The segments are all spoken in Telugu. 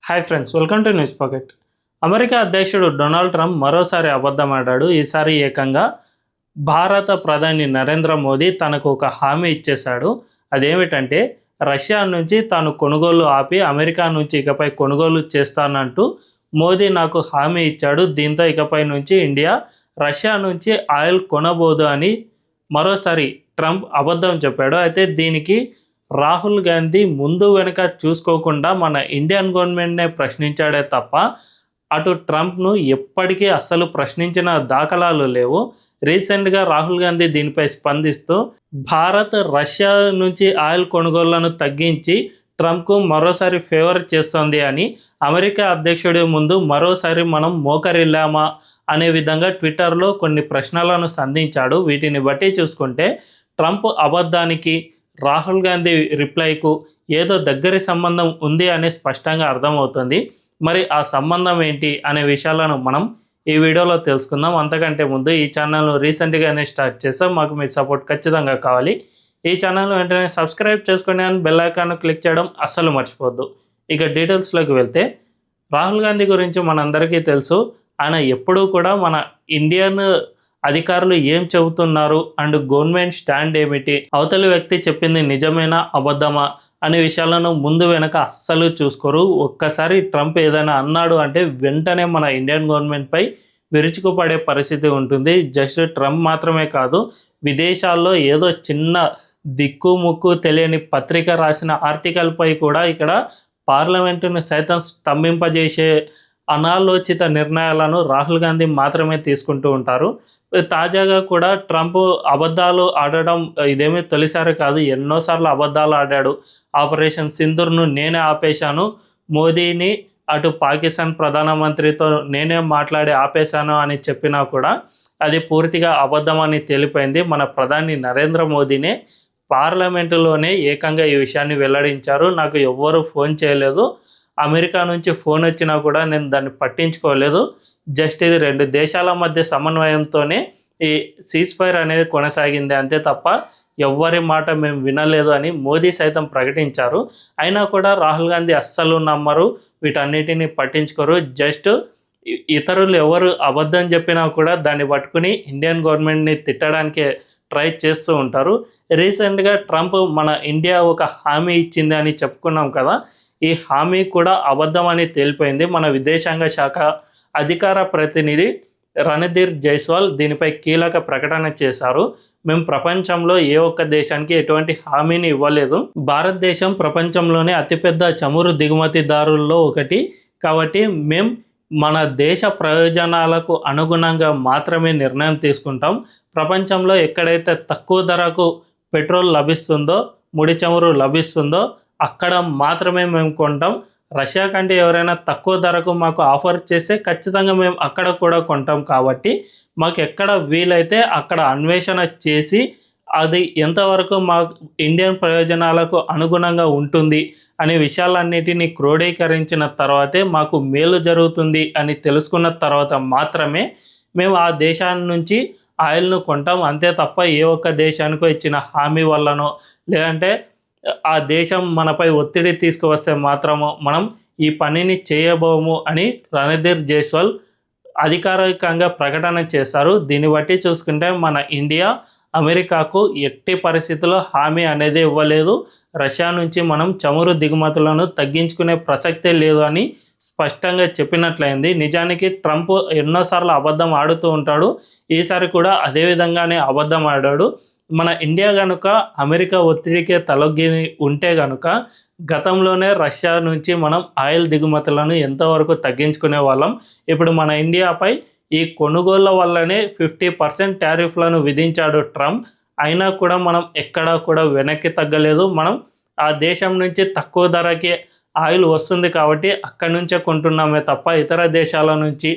Hi friends, welcome to news pocket. America అధ్యక్షుడు డొనాల్డ్ ట్రంప్ మరోసారి అబద్ధమాడాడు. ఈసారి ఏకంగా భారత ప్రధాని నరేంద్ర మోదీ తనకు ఒక హామీ ఇచ్చేశాడు. అదేమిటంటే రష్యా నుంచి తాను కొనుగోలు ఆపి అమెరికా నుంచి ఇకపై కొనుగోలు చేస్తానంటూ మోదీ నాకు హామీ ఇచ్చాడు. దీంతో ఇకపై నుంచి ఇండియా రష్యా నుంచి ఆయిల్ కొనబోదు అని మరోసారి ట్రంప్ అబద్ధం చెప్పాడు. అయితే దీనికి రాహుల్ గాంధీ ముందు వెనుక చూసుకోకుండా మన ఇండియన్ గవర్నమెంట్నే ప్రశ్నించాడే తప్ప అటు ట్రంప్ను ఎప్పటికీ అస్సలు ప్రశ్నించిన దాఖలాలు లేవు. రీసెంట్గా రాహుల్ గాంధీ దీనిపై స్పందిస్తూ భారత్ రష్యా నుంచి ఆయిల్ కొనుగోళ్లను తగ్గించి ట్రంప్కు మరోసారి ఫేవర్ చేస్తోంది అని, అమెరికా అధ్యక్షుడి ముందు మరోసారి మనం మోకరిల్లామా అనే విధంగా ట్విట్టర్లో కొన్ని ప్రశ్నలను సంధించాడు. వీటిని బట్టి చూసుకుంటే ట్రంప్ అబద్ధానికి రాహుల్ గాంధీ రిప్లైకు ఏదో దగ్గరి సంబంధం ఉంది అని స్పష్టంగా అర్థమవుతుంది. మరి ఆ సంబంధం ఏంటి అనే విషయాలను మనం ఈ వీడియోలో తెలుసుకుందాం. అంతకంటే ముందు ఈ ఛానల్ను రీసెంట్గానే స్టార్ట్ చేసాం, మాకు మీ సపోర్ట్ ఖచ్చితంగా కావాలి. ఈ ఛానల్ వెంటనే సబ్స్క్రైబ్ చేసుకుని అని బెల్ ఐకాన్ క్లిక్ చేయడం అస్సలు మర్చిపోద్దు. ఇక డీటెయిల్స్లోకి వెళ్తే రాహుల్ గాంధీ గురించి మనందరికీ తెలుసు. ఆయన ఎప్పుడూ కూడా మన ఇండియన్ అధికారులు ఏం చెబుతున్నారు అండ్ గవర్నమెంట్ స్టాండ్ ఏమిటి, అవతలి వ్యక్తి చెప్పింది నిజమేనా అబద్ధమా అనే విషయాలను ముందు వెనక అస్సలు చూసుకోరు. ఒక్కసారి ట్రంప్ ఏదైనా అన్నాడు అంటే వెంటనే మన ఇండియన్ గవర్నమెంట్పై విరుచుకుపడే పరిస్థితి ఉంటుంది. జస్ట్ ట్రంప్ మాత్రమే కాదు, విదేశాల్లో ఏదో చిన్న దిక్కు ముక్కు తెలియని పత్రిక రాసిన ఆర్టికల్పై కూడా ఇక్కడ పార్లమెంటును సైతం స్తంభింపజేసే అనాలోచిత నిర్ణయాలను రాహుల్ గాంధీ మాత్రమే తీసుకుంటూ ఉంటారు. తాజాగా కూడా ట్రంప్ అబద్ధాలు ఆడడం ఇదేమీ తొలిసారి కాదు, ఎన్నోసార్లు అబద్ధాలు ఆడాడు. ఆపరేషన్ సింధూర్ను నేనే ఆపేశాను, మోదీని అటు పాకిస్తాన్ ప్రధానమంత్రితో నేనే మాట్లాడి ఆపేశాను అని చెప్పినా కూడా అది పూర్తిగా అబద్ధం అని తేలిపోయింది. మన ప్రధాని నరేంద్ర మోదీనే పార్లమెంటులోనే ఏకంగా ఈ విషయాన్ని వెల్లడించారు. నాకు ఎవ్వరూ ఫోన్ చేయలేదు, అమెరికా నుంచి ఫోన్ వచ్చినా కూడా నేను దాన్ని పట్టించుకోలేదు, జస్ట్ ఇది రెండు దేశాల మధ్య సమన్వయంతోనే ఈ సీజ్ ఫైర్ అనేది కొనసాగింది అంతే తప్ప ఎవ్వరి మాట మేము వినలేదు అని మోదీ సైతం ప్రకటించారు. అయినా కూడా రాహుల్ గాంధీ అస్సలు నమ్మరు, వీటన్నిటిని పట్టించుకోరు. జస్ట్ ఇతరులు ఎవరు అబద్ధం చెప్పినా కూడా దాన్ని పట్టుకుని ఇండియన్ గవర్నమెంట్ని తిట్టడానికి ట్రై చేస్తూ ఉంటారు. రీసెంట్గా ట్రంప్ మన ఇండియా ఒక హామీ ఇచ్చింది అని చెప్పుకున్నాం కదా, ఈ హామీ కూడా అబద్ధం అని తేలిపోయింది. మన విదేశాంగ శాఖ అధికార ప్రతినిధి రణధీర్ జైస్వాల్ దీనిపై కీలక ప్రకటన చేశారు. మేము ప్రపంచంలో ఏ ఒక్క దేశానికి ఎటువంటి హామీని ఇవ్వలేదు, భారతదేశం ప్రపంచంలోనే అతిపెద్ద చమురు దిగుమతిదారుల్లో ఒకటి, కాబట్టి మేము మన దేశ ప్రయోజనాలకు అనుగుణంగా మాత్రమే నిర్ణయం తీసుకుంటాం. ప్రపంచంలో ఎక్కడైతే తక్కువ ధరకు పెట్రోల్ లభిస్తుందో, ముడి చమురు లభిస్తుందో అక్కడ మాత్రమే మేము కొంటాం. రష్యా కంటే ఎవరైనా తక్కువ ధరకు మాకు ఆఫర్ చేస్తే ఖచ్చితంగా మేము అక్కడ కూడా కొంటాం. కాబట్టి మాకు ఎక్కడ వీలైతే అక్కడ అన్వేషణ చేసి అది ఎంతవరకు మా ఇండియన్ ప్రయోజనాలకు అనుగుణంగా ఉంటుంది అనే విషయాలన్నిటినీ క్రోడీకరించిన తర్వాతే మాకు మేలు జరుగుతుంది అని తెలుసుకున్న తర్వాత మాత్రమే మేము ఆ దేశాల నుంచి ఆయిల్ను కొంటాం. అంతే తప్ప ఏ ఒక్క దేశానికో ఇచ్చిన హామీ వల్లనో లేదంటే ఆ దేశం మనపై ఒత్తిడి తీసుకువస్తే మాత్రము మనం ఈ పనిని చేయబోము అని రణధీర్ జైస్వాల్ అధికారికంగా ప్రకటన చేశారు. దీన్ని బట్టి చూసుకుంటే మన ఇండియా అమెరికాకు ఎట్టి పరిస్థితుల్లో హామీ అనేది ఇవ్వలేదు. రష్యా నుంచి మనం చమురు దిగుమతులను తగ్గించుకునే ప్రసక్తే లేదు అని స్పష్టంగా చెప్పినట్లయింది. నిజానికి ట్రంప్ ఎన్నోసార్లు అబద్ధం ఆడుతూ ఉంటాడు, ఈసారి కూడా అదే విధంగానే అబద్ధం ఆడాడు. మన ఇండియా కనుక అమెరికా ఒత్తిడికే తలొగ్గి ఉంటే కనుక గతంలోనే రష్యా నుంచి మనం ఆయిల్ దిగుమతులను ఎంతవరకు తగ్గించుకునే వాళ్ళం. ఇప్పుడు మన ఇండియాపై ఈ కొనుగోళ్ల వల్లనే 50% టారిఫ్లను విధించాడు ట్రంప్. అయినా కూడా మనం ఎక్కడా కూడా వెనక్కి తగ్గలేదు. మనం ఆ దేశం నుంచి తక్కువ ధరకే ఆయిల్ వస్తుంది కాబట్టి అక్కడి నుంచే కొంటున్నామే తప్ప ఇతర దేశాల నుంచి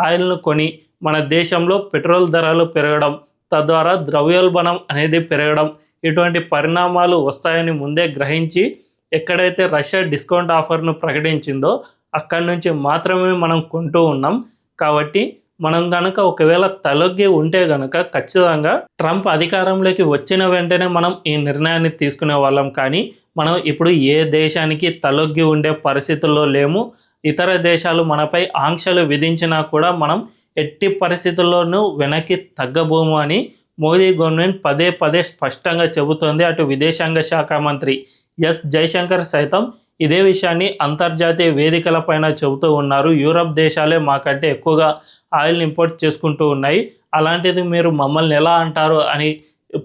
ఆయిల్ను కొని మన దేశంలో పెట్రోల్ ధరలు పెరగడం, తద్వారా ద్రవ్యోల్బణం అనేది పెరగడం, ఇటువంటి పరిణామాలు వస్తాయని ముందే గ్రహించి ఎక్కడైతే రష్యా డిస్కౌంట్ ఆఫర్ను ప్రకటించిందో అక్కడి నుంచి మాత్రమే మనం కొంటూ ఉన్నాం. కాబట్టి మనం కనుక ఒకవేళ తలొగ్గి ఉంటే కనుక ఖచ్చితంగా ట్రంప్ అధికారంలోకి వచ్చిన వెంటనే మనం ఈ నిర్ణయాన్ని తీసుకునే వాళ్ళం. కానీ మనం ఇప్పుడు ఏ దేశానికి తలొగ్గి ఉండే పరిస్థితుల్లో లేము. ఇతర దేశాలు మనపై ఆంక్షలు విధించినా కూడా మనం ఎట్టి పరిస్థితుల్లోనూ వెనక్కి తగ్గబోము అని మోదీ గవర్నమెంట్ పదే పదే స్పష్టంగా చెబుతోంది. అటు విదేశాంగ శాఖ మంత్రి ఎస్ జైశంకర్ సైతం ఇదే విషయాన్ని అంతర్జాతీయ వేదికలపైన చెబుతూ ఉన్నారు. యూరప్ దేశాలే మాకంటే ఎక్కువగా ఆయిల్ని ఇంపోర్ట్ చేసుకుంటూ ఉన్నాయి, అలాంటిది మీరు మమ్మల్ని ఎలా అంటారు అని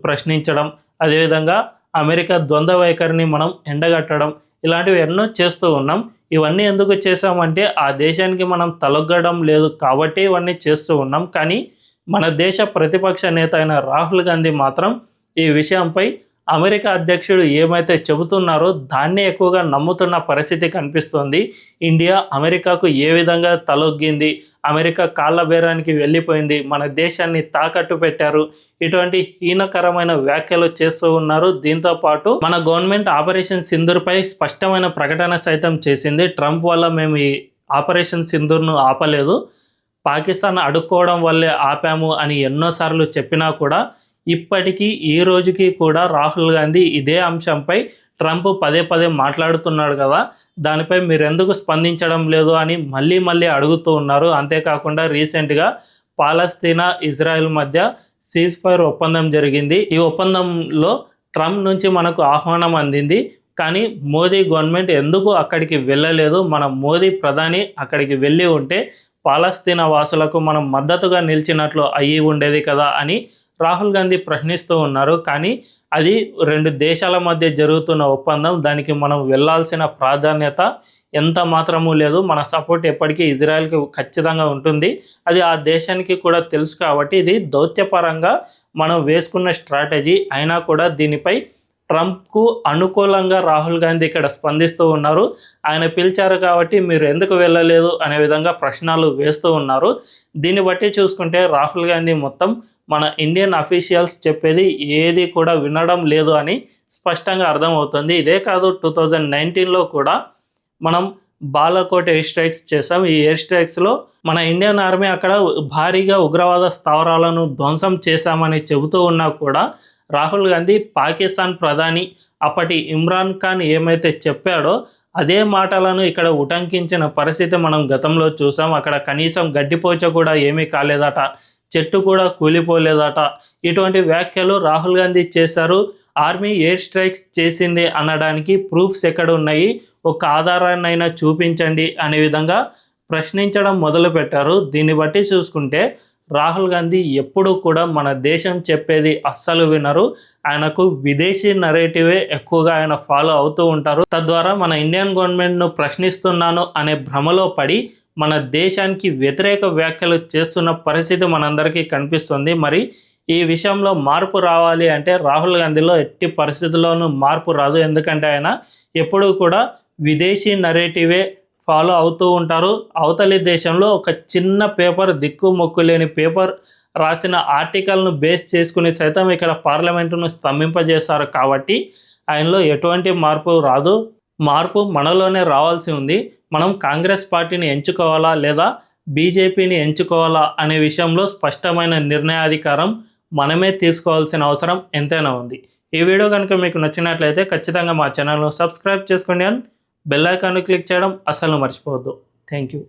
ప్రశ్నించడం, అదేవిధంగా అమెరికా ద్వంద్వ వైఖరిని మనం ఎండగట్టడం, ఇలాంటివి ఎన్నో చేస్తూ ఉన్నాం. ఇవన్నీ ఎందుకు చేసామంటే ఆ దేశానికి మనం తలొగ్గడం లేదు కాబట్టి ఇవన్నీ చేస్తూ ఉన్నాం. కానీ మన దేశ ప్రతిపక్ష నేత అయిన రాహుల్ గాంధీ మాత్రం ఈ విషయంపై అమెరికా అధ్యక్షుడు ఏమైతే చెబుతున్నారో దాన్నే ఎక్కువగా నమ్ముతున్న పరిస్థితి కనిపిస్తోంది. ఇండియా అమెరికాకు ఏ విధంగా తలొగ్గింది, అమెరికా కాళ్ళ బేరానికి వెళ్ళిపోయింది, మన దేశాన్ని తాకట్టు పెట్టారు, ఇటువంటి హీనకరమైన వ్యాఖ్యలు చేస్తూ ఉన్నారు. దీంతో పాటు మన గవర్నమెంట్ ఆపరేషన్ సింధూర్పై స్పష్టమైన ప్రకటన సైతం చేసింది. ట్రంప్ వల్ల మేము ఈ ఆపరేషన్ సింధూర్ను ఆపలేదు, పాకిస్తాన్ అడుక్కోవడం వల్లే ఆపాము అని ఎన్నోసార్లు చెప్పినా కూడా ఇప్పటికీ ఈ రోజుకి కూడా రాహుల్ గాంధీ ఇదే అంశంపై ట్రంప్ పదే పదే మాట్లాడుతున్నాడు కదా, దానిపై మీరెందుకు స్పందించడం లేదు అని మళ్ళీ మళ్ళీ అడుగుతూ ఉన్నారు. అంతేకాకుండా రీసెంట్గా పాలస్తీనా ఇజ్రాయెల్ మధ్య సీజ్ ఫైర్ ఒప్పందం జరిగింది. ఈ ఒప్పందంలో ట్రంప్ నుంచి మనకు ఆహ్వానం అందింది, కానీ మోదీ గవర్నమెంట్ ఎందుకు అక్కడికి వెళ్ళలేదు? మన మోదీ ప్రధాని అక్కడికి వెళ్ళి ఉంటే పాలస్తీనా వాసులకు మనం మద్దతుగా నిలిచినట్లు అయ్యి ఉండేది కదా అని రాహుల్ గాంధీ ప్రశ్నిస్తూ ఉన్నారు. కానీ అది రెండు దేశాల మధ్య జరుగుతున్న ఒప్పందం, దానికి మనం వెళ్ళాల్సిన ప్రాధాన్యత ఎంత మాత్రమూ లేదు. మన సపోర్ట్ ఎప్పటికీ ఇజ్రాయెల్కి ఖచ్చితంగా ఉంటుంది, అది ఆ దేశానికి కూడా తెలుసు. కాబట్టి ఇది దౌత్యపరంగా మనం వేసుకున్న స్ట్రాటజీ అయినా కూడా దీనిపై ట్రంప్కు అనుకూలంగా రాహుల్ గాంధీ ఇక్కడ స్పందిస్తూ ఉన్నారు. ఆయన పిలిచారు కాబట్టి మీరు ఎందుకు వెళ్ళలేదు అనే విధంగా ప్రశ్నలు వేస్తూ ఉన్నారు. దీన్ని బట్టి చూసుకుంటే రాహుల్ గాంధీ మొత్తం మన ఇండియన్ అఫీషియల్స్ చెప్పేది ఏది కూడా వినడం లేదు అని స్పష్టంగా అర్థమవుతుంది. ఇదే కాదు, 2019లో కూడా మనం బాలాకోట్ ఎయిర్ స్ట్రైక్స్ చేసాం. ఈ ఎయిర్ స్ట్రైక్స్లో మన ఇండియన్ ఆర్మీ అక్కడ భారీగా ఉగ్రవాద స్థావరాలను ధ్వంసం చేశామని చెబుతూ ఉన్నా కూడా రాహుల్ గాంధీ పాకిస్తాన్ ప్రధాని అప్పటి ఇమ్రాన్ ఖాన్ ఏమైతే చెప్పాడో అదే మాటలను ఇక్కడ ఉటంకించిన పరిస్థితి మనం గతంలో చూసాం. అక్కడ కనీసం గడ్డిపోచ కూడా ఏమీ కాలేదట, చెట్టు కూడా కూలిపోలేదట. ఇటువంటి వ్యాఖ్యలు రాహుల్ గాంధీ చేశారు. ఆర్మీ ఎయిర్ స్ట్రైక్స్ చేసింది అనడానికి ప్రూఫ్స్ ఎక్కడ ఉన్నాయి, ఒక ఆధారాన్నైనా చూపించండి అనే విధంగా ప్రశ్నించడం మొదలుపెట్టారు. దీన్ని బట్టి చూసుకుంటే రాహుల్ గాంధీ ఎప్పుడూ కూడా మన దేశం చెప్పేది అస్సలు వినరు. ఆయనకు విదేశీ నరేటివే ఎక్కువగా ఆయన ఫాలో అవుతూ ఉంటారు. తద్వారా మన ఇండియన్ గవర్నమెంట్ను ప్రశ్నిస్తున్నాను అనే భ్రమలో పడి మన దేశానికి వ్యతిరేక వ్యాఖ్యలు చేస్తున్న పరిస్థితి మనందరికీ కనిపిస్తుంది. మరి ఈ విషయంలో మార్పు రావాలి అంటే రాహుల్ గాంధీలో ఎట్టి పరిస్థితుల్లోనూ మార్పు రాదు. ఎందుకంటే ఆయన ఎప్పుడూ కూడా విదేశీ నరేటివే ఫాలో అవుతూ ఉంటారు. అవతలి దేశంలో ఒక చిన్న పేపర్, దిక్కు మొక్కు లేని పేపర్ రాసిన ఆర్టికల్ను బేస్ చేసుకుని సైతం ఇక్కడ పార్లమెంటును స్తంభింపజేస్తారు. కాబట్టి ఆయనలో ఎటువంటి మార్పు రాదు. మార్పు మనలోనే రావాల్సి ఉంది. మనం కాంగ్రెస్ పార్టీని ఎంచుకోవాలా లేదా బీజేపీని ఎంచుకోవాలా అనే విషయంలో స్పష్టమైన నిర్ణయాధికారం మనమే తీసుకోవాల్సిన అవసరం ఎంతైనా ఉంది. ఈ వీడియో కనుక మీకు నచ్చినట్లయితే ఖచ్చితంగా మా ఛానల్ను సబ్స్క్రైబ్ చేసుకోండి అండ్ బెల్ ఐకాన్ను క్లిక్ చేయడం అస్సలు మర్చిపోవద్దు. Thank you.